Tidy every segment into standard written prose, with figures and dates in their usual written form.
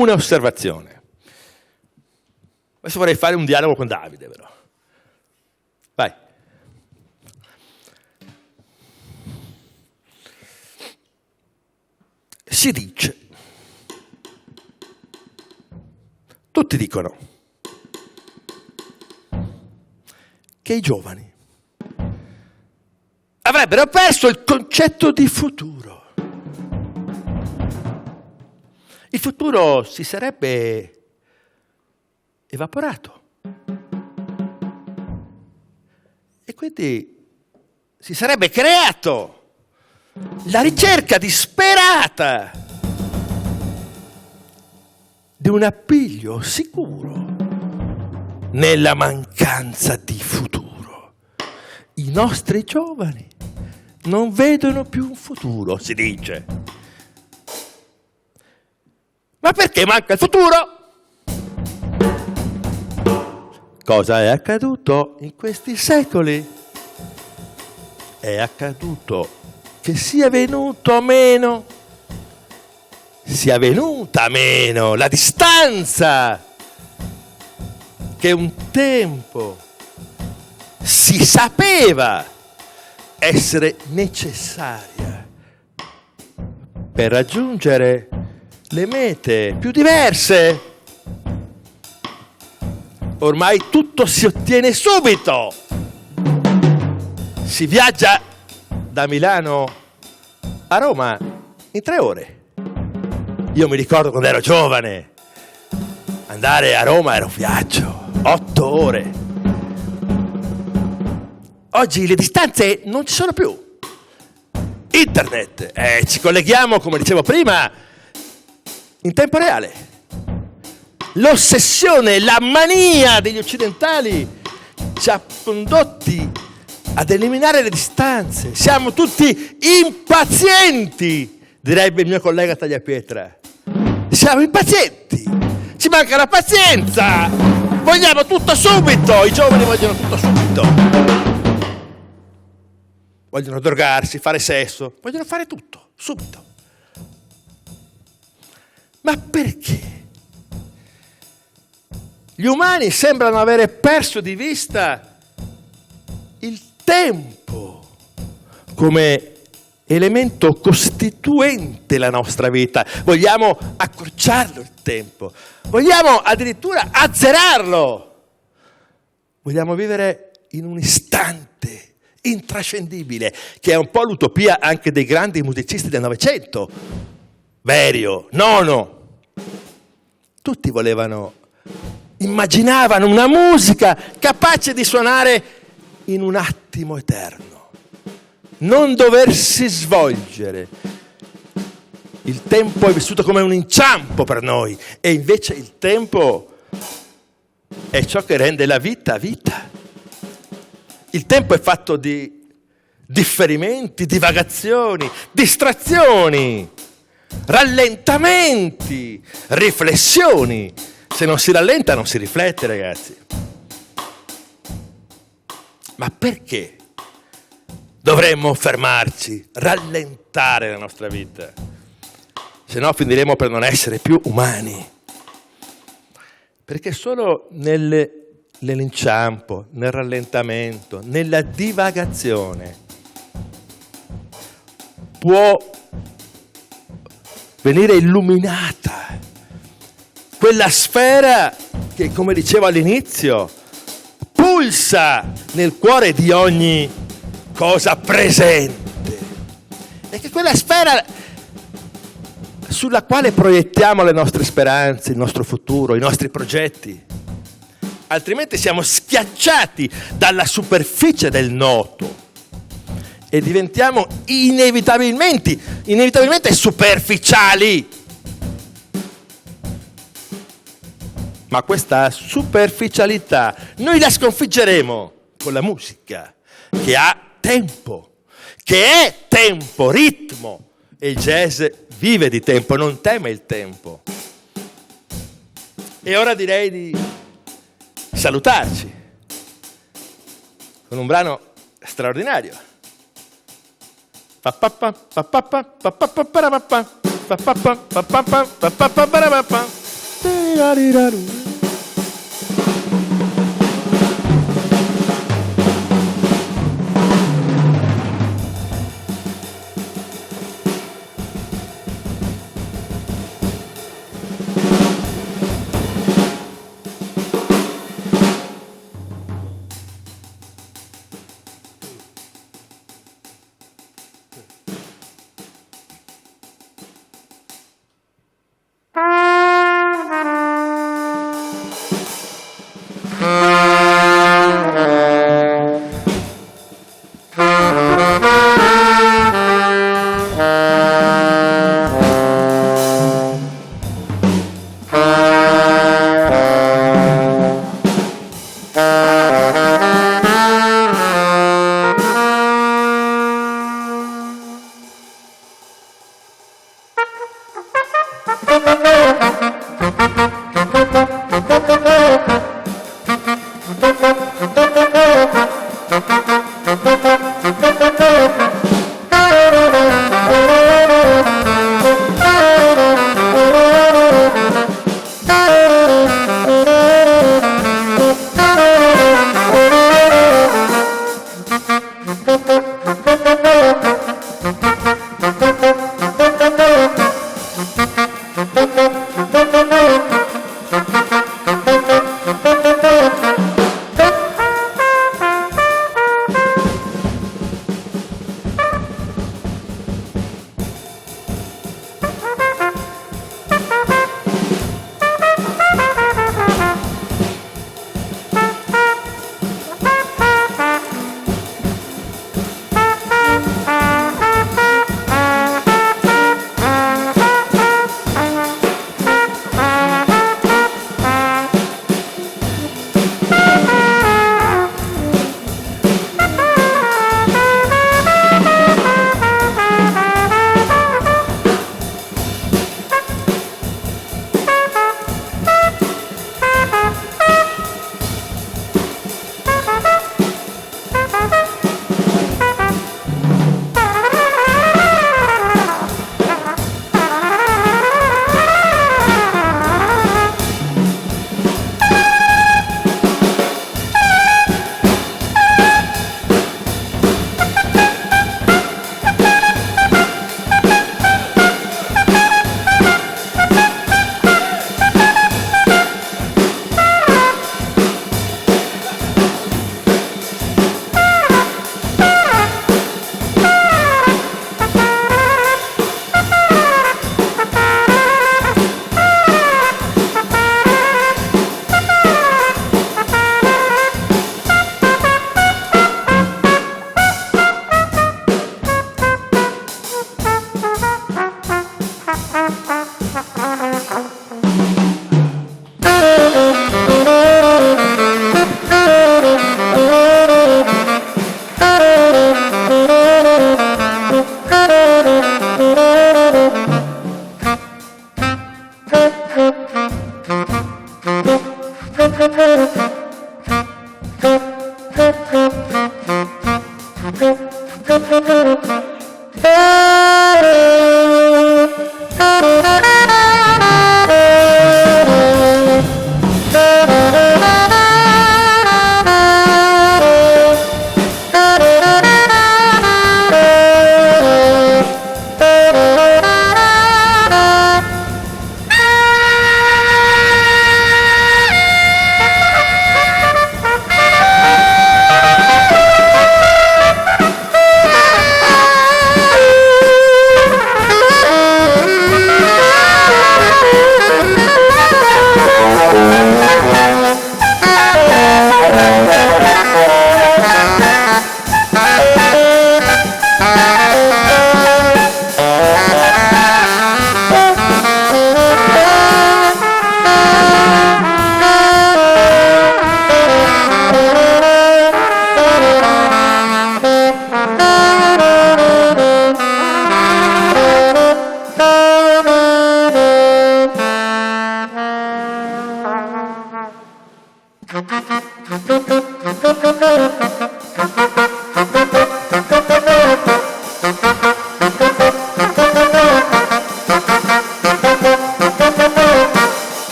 una osservazione. Adesso vorrei fare un dialogo con Davide, però. Vai. Si dice, tutti dicono, che i giovani avrebbero perso il concetto di futuro. Il futuro si sarebbe evaporato e quindi si sarebbe creato la ricerca disperata di un appiglio sicuro nella mancanza di futuro. I nostri giovani non vedono più un futuro, si dice. Ma perché manca il futuro? Cosa è accaduto in questi secoli? È accaduto che sia venuta meno la distanza che un tempo si sapeva essere necessaria per raggiungere le mete più diverse. Ormai tutto si ottiene subito. Si viaggia da Milano a Roma in 3 ore. Io mi ricordo quando ero giovane, andare a Roma era un viaggio, 8 ore. Oggi le distanze non ci sono più. Internet, ci colleghiamo, come dicevo prima, in tempo reale. L'ossessione, la mania degli occidentali ci ha condotti ad eliminare le distanze. Siamo tutti impazienti, direbbe il mio collega Tagliapietra. Siamo impazienti, ci manca la pazienza, vogliamo tutto subito, i giovani vogliono tutto subito. Vogliono drogarsi, fare sesso, vogliono fare tutto, subito. Ma perché? Gli umani sembrano avere perso di vista il tempo come elemento costituente la nostra vita. Vogliamo accorciarlo il tempo, vogliamo addirittura azzerarlo. Vogliamo vivere in un istante intrascendibile, che è un po' l'utopia anche dei grandi musicisti del Novecento. Berio, Nono, tutti immaginavano una musica capace di suonare in un attimo eterno, non doversi svolgere. Il tempo è vissuto come un inciampo per noi, e invece il tempo è ciò che rende la vita vita. Il tempo è fatto di differimenti, divagazioni, distrazioni, rallentamenti, riflessioni. Se non si rallenta non si riflette, ragazzi. Ma perché dovremmo fermarci, rallentare la nostra vita? Se no finiremo per non essere più umani. Perché solo nell'inciampo, nel rallentamento, nella divagazione può venire illuminata quella sfera che, come dicevo all'inizio, pulsa nel cuore di ogni cosa presente. E che quella sfera sulla quale proiettiamo le nostre speranze, il nostro futuro, i nostri progetti. Altrimenti siamo schiacciati dalla superficie del noto e diventiamo inevitabilmente superficiali. Ma questa superficialità noi la sconfiggeremo con la musica, che ha tempo, che è tempo, ritmo. E il jazz vive di tempo, non teme il tempo. E ora direi di salutarci con un brano straordinario.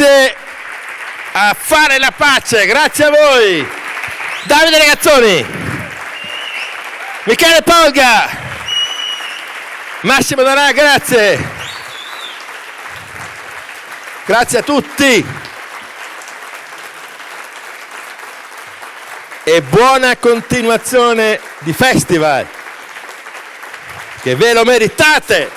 riesce a fare la pace. Grazie a voi. Davide Regazzoni, Michele Polga, Massimo Danà, grazie. Grazie a tutti. E buona continuazione di festival, che ve lo meritate.